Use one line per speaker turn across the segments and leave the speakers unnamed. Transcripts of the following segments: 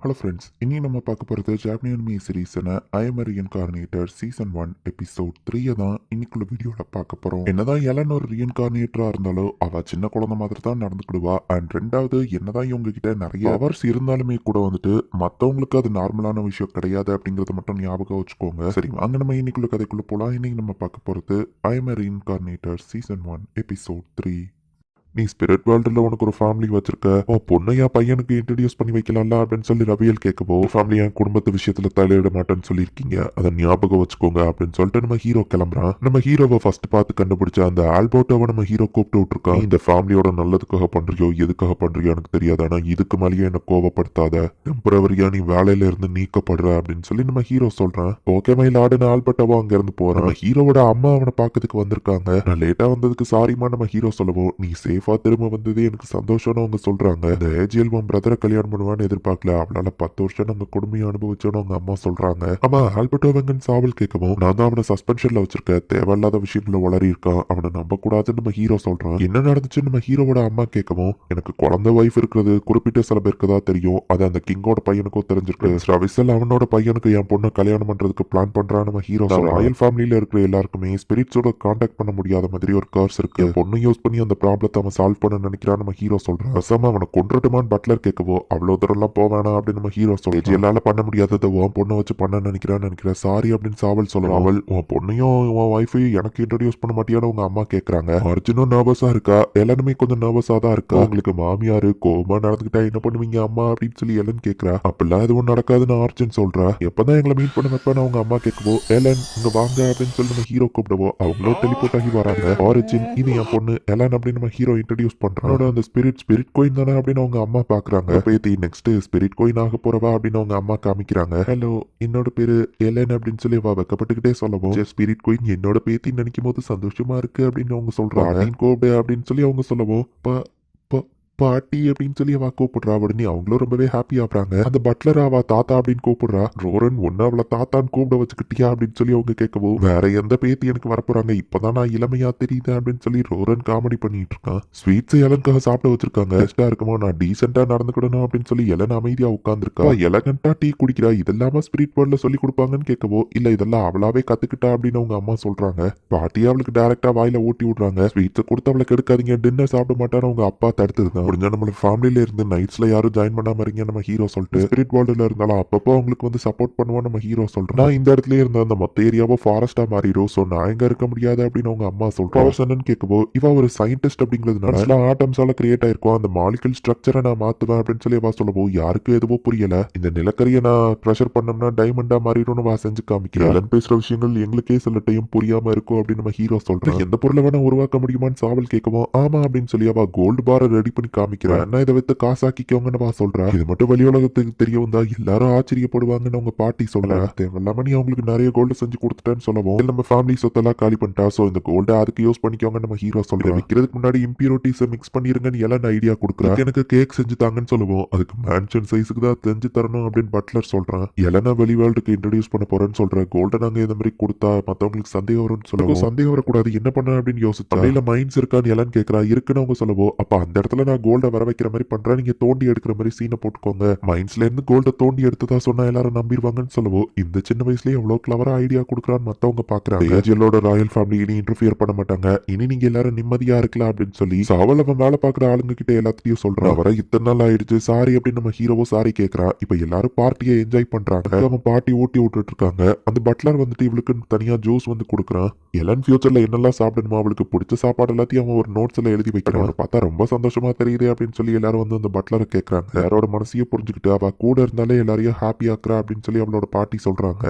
Hello friends, இனி நம்ம பார்க்க போகிறது ஜாப்பனீஸ் அனிமி சீரீஸான I am a reincarnator season 1 episode 3 தான் இன்னைக்குள்ள வீடியோவில் பார்க்க போகிறோம். என்னதான் எலன் ஒரு ரீஇன்கார்னேட்டராக இருந்தாலும் அவள் சின்ன குழந்தை மாதிரி தான் நடந்துக்கிடுவா. அண்ட் ரெண்டாவது, என்னதான் இவங்க கிட்ட நிறைய பவர்ஸ் இருந்தாலுமே கூட வந்துட்டு மற்றவங்களுக்கு அது நார்மலான விஷயம் கிடையாது அப்படிங்கிறத மட்டும் ஞாபகம் வச்சுக்கோங்க. சரி, வாங்க நம்ம இன்னைக்குள்ள கதைக்குள்ள போகலாம். இன்னைக்கு நம்ம பார்க்க போகிறது I am a reincarnator season 1 episode 3. நீ ஸ்பிரிட் வேர்ல்டுல உனக்கு ஒரு ஃபேமிலி வச்சிருக்க, உன் பொண்ணை என் பையனுக்கு இன்ட்ரடியூஸ் பண்ணி வைக்கலாம்ல அப்படின்னு சொல்லி ரவியல் கேட்கப்போ, ஃபேமிலி என் குடும்பத்து விஷயத்துல தலையிட மாட்டேன்னு சொல்லியிருக்கீங்க, அதை ஞாபகம் வச்சுக்கோங்க அப்படின்னு சொல்லிட்டு நம்ம ஹீரோ கிளம்புறான். நம்ம ஹீரோவை ஃபர்ஸ்ட் பார்த்து கண்டுபிடிச்ச அந்த ஆல்பர்ட்டோவை நம்ம ஹீரோ கூப்பிட்டு விட்டுருக்கான். இந்த ஃபேமிலியோட நல்லதுக்காக பண்றியோ எதுக்காக பண்றியோ எனக்கு தெரியாது, ஆனா இதுக்கு மேலேயே என்ன கோவப்படுத்தாத, டெம்பரவரியா நீ வேலையில இருந்து நீக்கப்படுற அப்படின்னு சொல்லி நம்ம ஹீரோ சொல்றான். ஓகே மை லாடுன்னு ஆல்பர்ட்டோவா அங்க இருந்து போறான். நம்ம ஹீரோவோட அம்மா அவனை பார்க்கறதுக்கு வந்திருக்காங்க. நான் லேட்டா வந்ததுக்கு சாரிமா நம்ம ஹீரோ சொல்லவும், நீ சேஃபா திரும்ப வந்தது எனக்கு சந்தோஷம்னு அவங்க சொல்றாங்க. இந்த ஏஜிஎல் உன் பிரதரை கல்யாணம் பண்ணுவான்னு எதிர்பார்க்கல, அவளால 10 வருஷம் நம்ம கொடுமையை அனுபவிச்சோன்னு அவங்க அம்மா சொல்றாங்க. ஆமா, ஆல்பர்ட்டோ வெங்கன் சாவல் கேட்கவும், நான் தான் அவனை சஸ்பென்ஷன்ல வச்சிருக்கேன், தேவையில்லாத விஷயங்கள வளரி இருக்கான், அவனை நம்ப கூடாதுன்னு நம்ம ஹீரோ சொல்றான். என்ன நடந்துச்சுன்னு நம்ம ஹீரோவோட அம்மா கேட்கவும், எனக்கு குழந்தை வைஃப் இருக்கிறது குறிப்பிட்ட சில பேருக்கு தான் தெரியும், அது அந்த கிங்கோட பையனுக்கும் தெரிஞ்சிருக்கு. ரவிசல் அவனோட பையனுக்கு என் பொண்ணை கல்யாணம் பண்றதுக்கு பிளான் பண்றான் நம்ம ஹீரோ. ராயல் ஃபேமிலியில இருக்கிற எல்லாருக்குமே ஸ்பிரிட்ஸோட கான்டாக்ட் பண்ண முடியாத மாதிரி ஒரு கர்ஸ் இருக்கு, பொண்ணு யூஸ் பண்ணி அந்த ப்ராப்ளத்தை அவன் சால்வ் பண்ண நினைக்கிறான் நம்ம ஹீரோ சொல்றான். அசாம அவனை கொன்றட்டுமான்னு பட்லர் கேட்கவோ, அவ்வளவு தூரம் எல்லாம் போவானா அப்படின்னு நம்ம ஹீரோ சொல்றான். எல்லால பண்ண முடியாததை உன் பொண்ணை வச்சு பண்ண நினைக்கிறேன் சாரி அப்படின்னு சாவல் சொல்றான். அவள் உன் பொண்ணையும் உன் ஒய்ஃபையும் எனக்கு இன்ட்ரடியூஸ் பண்ண மாட்டியான்னு உங்க அம்மா கேட்கறாங்க. அர்ஜுனும் நர்வஸா இருக்கா, எல்லாருமே கொஞ்சம் நர்வஸா தான் இருக்கா. உங்களுக்கு மாமியாரு கோபமா நடந்துக்கிட்டா என்ன பண்ணுவீங்க அம்மா அப்படின்னு சொல்லி எலன் கேட்கறா. அப்படிலாம் எதுவும் நடக்காதுன்னு அர்ஜுன் சொல்றா. எப்பதான் எங்களை மீட் பண்ண வைப்பேன்னு அவங்க அம்மா கேட்கவோ, எலன் இங்க வாங்க அப்படின்னு சொல்லி நம்ம ஹீரோ கூப்பிடவோ, அவங்களோ டெலிபோர்ட் ஆகி வராங்க. ஆரிஜின் இது என் பொண்ணு எலன் அப்படின்னு நம்ம ஹீரோ இன்ட்ரடியூஸ் பண்றான். அந்த ஸ்பிரிட் கோயின் தானே அப்படின்னு அவங்க அம்மா பாக்குறாங்க. பேத்தி நெக்ஸ்ட் ஸ்பிரிட் கோயின் ஆக போறவா அப்படின்னு அவங்க அம்மா காமிக்கிறாங்க. ஹலோ, என்னோட பேரு எலன் அப்படின்னு சொல்லி அவ வெக்கப்பட்டுக்கிட்டே சொல்லவும், ஸ்பிரிட் கோயின் என்னோட பேத்தி நினைக்கும் போது சந்தோஷமா இருக்கு அப்படின்னு அவங்க சொல்றாங்க. கோபே அப்படின்னு சொல்லி அவங்க சொல்லவும், பாட்டி அப்படின்னு சொல்லி அவ கூப்பிடுறா. உடனே அவங்களும் ரொம்பவே ஹாப்பி ஆகுறாங்க. அந்த பட்லர் அவ தாத்தா அப்படின்னு கூப்பிடுறா. ரோரன் ஒன்னு அவளை தாத்தான்னு கூப்பிட வச்சுக்கிட்டியா அப்படின்னு சொல்லி அவங்க கேட்கவும், வேற எந்த பேத்தி எனக்கு வரப்போறாங்க, இப்பதான் நான் இளமையா தெரியுது அப்படின்னு சொல்லி ரோரன் காமெடி பண்ணிட்டு இருக்கான். ஸ்வீட்ஸ் எலனுக்காக சாப்பிட வச்சிருக்காங்க. கெஸ்டா இருக்குமோ நான் டீசென்டா நடந்துக்கிடணும் அப்படின்னு சொல்லி எலன் அமைதியா உட்காந்துருக்கா. எலகண்டா டீ குடிக்கிறா, இதெல்லாம ஸ்பிரிட் வேர்ல்ட்ல சொல்லி கொடுப்பாங்கன்னு கேட்கவோ, இல்ல இதெல்லாம் அவளாவே கத்துக்கிட்டா அப்படின்னு அவங்க அம்மா சொல்றாங்க. பாட்டி அவளுக்கு டைரக்டா வாயில ஊட்டி விடுறாங்க. ஸ்வீட்ஸ் கொடுத்து அவளை கெடுக்காதீங்க, டின்னர் சாப்பிட மாட்டான்னு அவங்க அப்பா தடுத்துருக்காங்க. முடிஞ்சா நம்மள ஃபேமிலியில இருந்து நைட்ஸ்ல யாரும் ஜாயின் பண்ணாம இருங்க நம்ம ஹீரோ சொல்லிட்டு ஸ்பிரிட் வேர்ல்டுல இருந்தாலும் அப்பப்போ அவங்களுக்கு வந்து சப்போர்ட் பண்ணுவோம் நம்ம ஹீரோ சொல்றேன். நான் இந்த இடத்துல இருந்த அந்த மொத்த ஏரியாவோ ஃபாரஸ்டா மாறிடும், சோ நான் எங்க இருக்க முடியாது அப்படின்னு அவங்க அம்மா சொல்றேன். கேட்கவோ, இவ ஒரு சயின்டிஸ்ட் அப்படிங்கிறதுனால ஆட்டம்ஸால கிரியேட் ஆயிருக்கும், அந்த மாலிகுல் ஸ்ட்ரக்சரை நான் மாத்துவேன் அப்படின்னு சொல்லி அவ சொல்லவோ, யாருக்கும் எதுவோ புரியல. இந்த நிலக்கரியை நான் ப்ரெஷர் பண்ணோம்னா டைமண்டா மாறிடும் வா செஞ்சு காமிக்கிறேன். பேசுற விஷயங்கள் எங்களுக்கே சில டைம் புரியாம இருக்கும் அப்படின்னு நம்ம ஹீரோ சொல்றேன். எந்த பொருளை வேணா உருவாக்க முடியுமான்னு சாவல் கேட்கவும், ஆமா அப்படின்னு சொல்லி அவ கோல்டு பாரை ரெடி பண்ணி காமிக்கிறேன். என்ன இதை வித்து காசாக்கிக்கோங்கன்னு சொல்றா. இது மட்டும் வெளி உலகத்துக்கு தெரிய வந்தா எல்லாரும் ஆச்சரியப்படுவாங்கன்னு அவங்க பாட்டி சொல்ற. தேவையில்லாம நீ அவங்களுக்கு நிறைய கோல்டு செஞ்சு கொடுத்துட்டேன்னு சொல்லவும், நம்ம ஃபேமிலி சொத்தெல்லாம் காலி பண்ணிட்டா, சோ இந்த கோல்டை அதுக்கு யூஸ் பண்ணிக்கோங்க நம்ம ஹீரோ சொல்றேன். விற்கிறதுக்கு முன்னாடி இம்பியூரிட்டிஸை மிக்ஸ் பண்ணிருங்கன்னு எல்லாம் ஐடியா கொடுக்குறா. எனக்கு கேக் செஞ்சு தாங்கன்னு சொல்லுவோம், அதுக்கு மேன்ஷன் சைஸுக்கு தான் செஞ்சு தரணும் அப்படின்னு பட்லர் சொல்றான். எலனா வெளி வேர்ல்டுக்கு இன்ட்ரடியூஸ் பண்ண போறேன்னு சொல்றேன். கோல்டை நாங்க இந்த மாதிரி கொடுத்தா மத்தவங்களுக்கு சந்தேகம் வரும்னு சொல்லுவோம். சந்தேகம் வரக்கூடாது, என்ன பண்ண அப்படின்னு யோசிச்சா மைண்ட்ஸ் இருக்கான்னு எல்லாம் கேட்கறா. இருக்குன்னு அவங்க சொல்லவோ, அப்ப அந்த இடத்துல நான் கோல்டை வர வைக்கிற மாதிரி பண்றேன், நீங்க தோண்டி எடுக்கிற மாதிரி சீனை போட்டுக்கோங்க, மைண்ட்ஸ்ல இருந்து கோல்ட தோண்டி எடுத்ததா சொன்னா எல்லாரும் நம்பிடுவாங்கன்னு சொல்லவோ, இந்த சின்ன வயசுலயே எவ்வளவு கிளவரா ஐடியா கொடுக்குறான்னு மத்தவங்க பாக்குறாங்க. ஏஜியலோட ராயல் ஃபேமிலி இனி இன்டர்ஃபியர் பண்ண மாட்டாங்க, இனி நீங்க எல்லாரும் நிம்மதியா இருக்கலாம் அப்படின்னு சொல்லி சாவல் அவன் வேலை பாக்குற ஆளுங்க கிட்ட எல்லாத்தையும் சொல்றான். வர இத்தனை நாள் ஆயிடுச்சு சாரி அப்படின்னு நம்ம ஹீரோவோ சாரி கேட்கறான். இப்ப எல்லாரும் பார்ட்டியை என்ஜாய் பண்றாங்க. அவன் பார்ட்டி ஊட்டி விட்டுட்டு இருக்காங்க. அந்த பட்லர் வந்துட்டு இவளுக்கு தனியா ஜூஸ் வந்து கொடுக்குறான். எலன் ஃபியூச்சர்ல என்னெல்லாம் சாப்பிடணுமோ அவளுக்கு பிடிச்ச சாப்பாடு எல்லாத்தையும் அவன் ஒரு நோட்ஸ்ல எழுதி வைக்கிறான். பார்த்தா ரொம்ப சந்தோஷமா தெரியுது அப்படின்னு சொல்லி எல்லாரும் வந்து அந்த பட்லரை கேட்கறாங்க. யாரோட மனசையும் புரிஞ்சுக்கிட்டு அவ கூட இருந்தாலே எல்லாரையும் ஹாப்பி ஆக்குறா அப்படின்னு சொல்லி அவளோட பாட்டி சொல்றாங்க.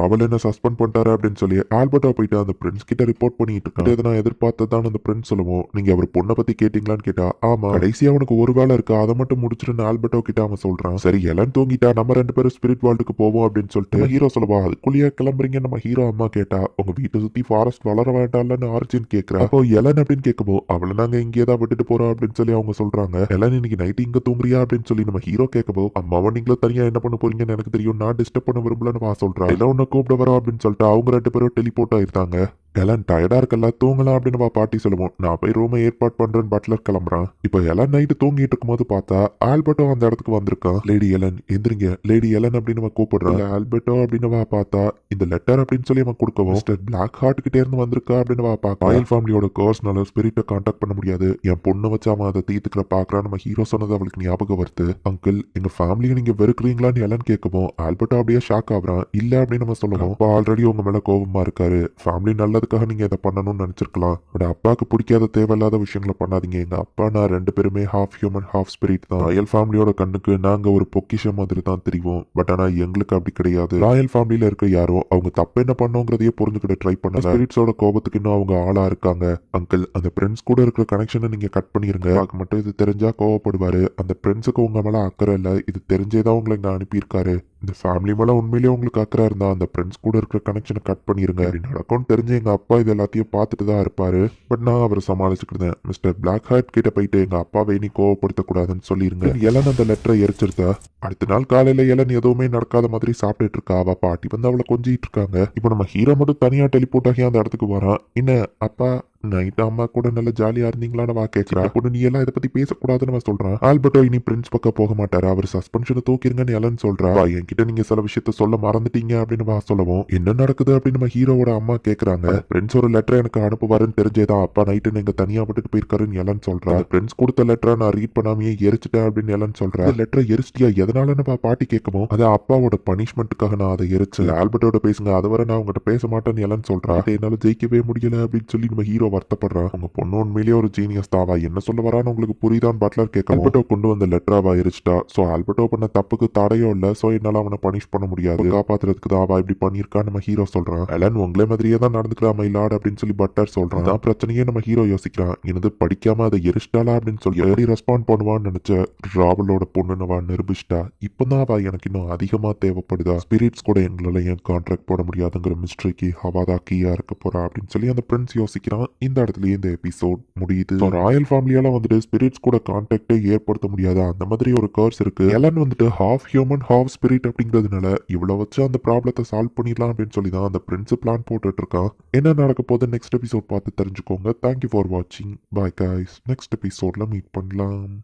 அவள் என்ன சஸ்பெண்ட் பண்ணிட்டாரு அப்படின்னு சொல்லி ஆல்பர்ட்டா போயிட்டு அந்த பிரின்ஸ் கிட்ட ரிப்போர்ட் பண்ணிட்டு இருக்கான். இதை நான் எதிர்பார்த்ததான் அந்த பிரின்ஸ் சொல்லுவோம். நீங்க அவர் பொண்ணை பத்தி கேட்டீங்களான்னு கேட்டா, ஆமா கடைசி அவனுக்கு ஒரு வேலை இருக்கு, அதை மட்டும் முடிச்சிட்டு ஆல்பர்ட்டோ கிட்ட அவன் சொல்றான். சரி எலன் தூங்கிட்டா, நம்ம 2 பேரும் ஸ்பிரிட் வேர்ல்டுக்கு போவோம் அப்படின்னு சொல்லிட்டு ஹீரோ சொல்லுவா. அதுக்குள்ளேயே கிளம்புறீங்க நம்ம ஹீரோ அம்மா கேட்டா, உங்க வீட்டை சுத்தி ஃபாரஸ்ட் வளர வேண்டாம்னு ஆர்ஜின் கேட்கிறா. அப்போ எலன் அப்படின்னு கேட்கப்போ, அவளை நாங்க இங்கே தான் விட்டுட்டு போறோம் அப்படின்னு சொல்லி அவங்க சொல்றாங்க. எலன் இன்னைக்கு நைட் இங்க தூங்குறியா அப்படின்னு சொல்லி நம்ம ஹீரோ கேட்கப்போ, அம்மாவை நீங்களும் தனியா என்ன பண்ண போறீங்கன்னு எனக்கு தெரியும், நான் டிஸ்டர்ப் பண்ண விரும்பலன்னு சொல்றா. எல்லாம் உன்னை கூப்பிட வரோம் அப்படின்னு சொல்லிட்டு அவங்க 2 பேரும் டெலிபோர்ட் ஆயிருந்தாங்க. எலன் டயர்டா இருக்கல தூங்கலாம் அப்படின்னு பாட்டி சொல்லுவோம். நான் போய் ரூமை ஏற்பாடு பண்றேன்னு பட்லர் கிளம்புறான். இப்போ எலன் நைட்டு தூங்கிட்டு இருக்கும்போது பார்த்தா ஆல்பர்ட்டோ அந்த இடத்துக்கு வந்திருக்கான். லேடி எலன் எந்திரிங்க, லேடி எலன் அப்படின்னு அவன் கூப்பிடுறான். ஆல்பர்ட்டோ அப்படின்னு பார்த்தா இந்த லெட்டர் அப்படின்னு சொல்லி அவன் கொடுக்கவும் மிஸ்டர் பிளாக் ஹார்ட் கிட்டே இருந்து வந்திருக்கா அப்படின்னு பார்க்க ராயல் ஃபேமிலியோட கர்ஸ்னால ஸ்பிரிட்டை கான்டாக்ட் பண்ண முடியாது. என் பொண்ணு வச்சு அவன் அதை தீர்த்துக்கிற பாக்குறான். நம்ம ஹீரோ சொன்னது அவளுக்கு ஞாபகம் வருது. அங்கிள் எங்க ஃபேமிலியை நீங்க வெறுக்கிறீங்களான்னு எலன் கேட்கவும் ஆல்பர்ட்டோ அப்படியே ஷாக் ஆகுறான். இல்ல அப்படின்னு நம்ம சொல்லுவோம். அப்பா ஆல்ரெடி உங்க மேல கோபமா இருக்காரு. ஃபேமிலி நல்லதுக்காக நீங்க இதை பண்ணணும்னு நினைச்சிருக்கலாம். பட் அப்பாவுக்கு பிடிக்காத தேவையில்லாத விஷயங்களை பண்ணாதீங்க. எங்க அப்பா நான் 2 பேருமே ஹாஃப் ஹியூமன் ஹாஃப் ஸ்பிரிட் தான். ராயல் ஃபேமிலியோட கண்ணுக்கு நாங்க ஒரு பொக்கிஷம் மாதிரி தான் தெரியும். பட் ஆனா எங்களுக்கு அப்படி கிடையாது. ராயல் ஃபேமிலியில இருக்க யாரும் அவங்க தப்பு என்ன பண்ணோங்கிறதையே புரிஞ்சுக்கிட்ட ட்ரை பண்ணல. ஸ்பிரிட்ஸோட கோபத்துக்கு இன்னும் அவங்க ஆளா இருக்காங்க. அங்கிள் அந்த பிரின்ஸ் கூட இருக்கிற கனெக்ஷனை நீங்க கட் பண்ணிருங்க. அவருக்கு மட்டும் இது தெரிஞ்சா கோவப்படுவாரு. அந்த பிரின்ஸுக்கு உங்க மேல அக்கறை இல்ல. இது தெரிஞ்சேதான் உங்களை இங்க அனுப்பியிருக்காரு. இந்த ஃபேமிலி மேல உண்மையிலேயே உங்களுக்கு அக்கறை இருந்தா அந்த ஃப்ரெண்ட்ஸ் கூட இருக்கிற கனெக்ஷனை கட் பண்ணிருங்க. நடக்கும்னு தெரிஞ்சு எங்க அப்பா இது எல்லாத்தையும் பார்த்துட்டு தான் இருப்பாரு. பட் நான் அவரை சமாளிச்சுக்கிட்டேன். மிஸ்டர் பிளாக் ஹார்ட் கிட்ட போயிட்டு எங்க அப்பாவை இனி கோவப்படுத்த கூடாதுன்னு சொல்லிருங்க. எலன் அந்த லெட்டரை எரிச்சிருந்தா அடுத்த நாள் காலையில எலன் எதுவுமே நடக்காத மாதிரி சாப்பிட்டுட்டு இருக்கா. அவ பாட்டி வந்து அவளை கொஞ்சிட்டு இருக்காங்க. இப்போ நம்ம ஹீரோ மட்டும் தனியா டெலிபோர்ட் ஆகி அந்த இடத்துக்கு வரான். என்ன அப்பா நைட்டு அம்மா கூட நல்ல ஜாலியா இருந்தீங்களான்னு வா கேட்கிறா. பொண்ணு நீ எல்லாம் இதை பத்தி பேசக்கூடாதுன்னு அவன் சொல்றான். ஆல்பர்ட்டோ இனி பிரின்ஸ் பக்கம் போக மாட்டாரு. அவர் சஸ்பென்ஷனை தூக்கிருங்கன்னு எலன் சொல்றா. என்கிட்ட நீங்க சில விஷயத்த சொல்ல மறந்துட்டீங்க அப்படின்னு வா சொல்லவும் என்ன நடக்குது அப்படின்னு நம்ம ஹீரோவோட அம்மா கேக்குறாங்க. பிரின்ஸ் ஒரு லெட்டர் எனக்கு அனுப்புவாருன்னு தெரிஞ்சேதான் அப்பா நைட்டு நீங்க தனியா விட்டுட்டு போயிருக்காருன்னு எலன் சொல்றா. பிரின்ஸ் கொடுத்த லெட்டரை நான் ரீட் பண்ணாமையே எரிச்சிட்டேன் அப்படின்னு எலன் சொல்றா. லெட்டரை எரிச்சிட்டியா எதனாலன்னு பாட்டி கேட்கவும் அது அப்பாவோட பனிஷ்மெண்ட்டுக்காக நான் அதை எரிச்சு ஆல்பர்ட்டோட பேசுங்க அதுவரை நான் உங்ககிட்ட பேச மாட்டேன்னு எலன் சொல்றா. என்னால ஜெயிக்கவே முடியல அப்படின்னு சொல்லி நம்ம ஹீரோ வருத்தப்படுறான். உங்க பொண்ணு உண்மையிலேயே ஒரு ஜீனியஸ் தாவா என்ன சொல்ல வரான்னு உங்களுக்கு புரியுதான்னு பட்லர் கேட்க ஆல்பர்ட்டோ கொண்டு வந்த லெட்டராவா எரிச்சிட்டா. சோ ஆல்பர்ட்டோ பண்ண தப்புக்கு தடையோ இல்ல. சோ என்னால அவனை பனிஷ் பண்ண முடியாது. காப்பாத்துறதுக்கு தாவா இப்படி பண்ணிருக்கா நம்ம ஹீரோ சொல்றான். எலன் உங்களே மாதிரியே தான் நடந்துக்கிறா மை லார்ட் அப்படின்னு சொல்லி பட்லர் சொல்றான். தான் பிரச்சனையே நம்ம ஹீரோ யோசிக்கிறான். எனது படிக்காம அதை எரிச்சிட்டாளா அப்படின்னு சொல்லி எப்படி ரெஸ்பாண்ட் பண்ணுவான்னு நினைச்ச ராவலோட பொண்ணு அவ நிரூபிச்சிட்டா. இப்பதான் அவ எனக்கு இன்னும் அதிகமா தேவைப்படுதா. ஸ்பிரிட்ஸ் கூட எங்களால ஏன் கான்ட்ராக்ட் போட முடியாதுங்கிற மிஸ்ட்ரிக்கு அவதான் கீயா இருக்க போறா அப்படின்னு சொல்லி அந்த பிரின்ஸ் யோசிக்கிறான். இந்த இடத்துலயே இந்த எபிசோட் முடியுது. ராயல் ஃபேமிலியால வந்துட்டு ஸ்பிரிட்ஸ் கூட கான்டாக்டே ஏற்படுத்த முடியாத அந்த மாதிரி ஒரு கர்ஸ் இருக்கு. எலன் வந்துட்டு ஹாஃப் ஹியூமன் ஹாஃப் ஸ்பிரிட் அப்படிங்கிறதுனால இவ்வளவு வச்சு அந்த ப்ராப்ளத்தை சால்வ் பண்ணிடலாம் அப்படின்னு சொல்லி தான் அந்த பிரின்ஸ் பிளான் போட்டுட்டு இருக்கான். என்ன நடக்க போகுது நெக்ஸ்ட் எபிசோட் பார்த்து தெரிஞ்சுக்கோங்க. தேங்க்யூ ஃபார் வாட்சிங். Bye guys. நெக்ஸ்ட் எபிசோட்ல மீட் பண்ணலாம்.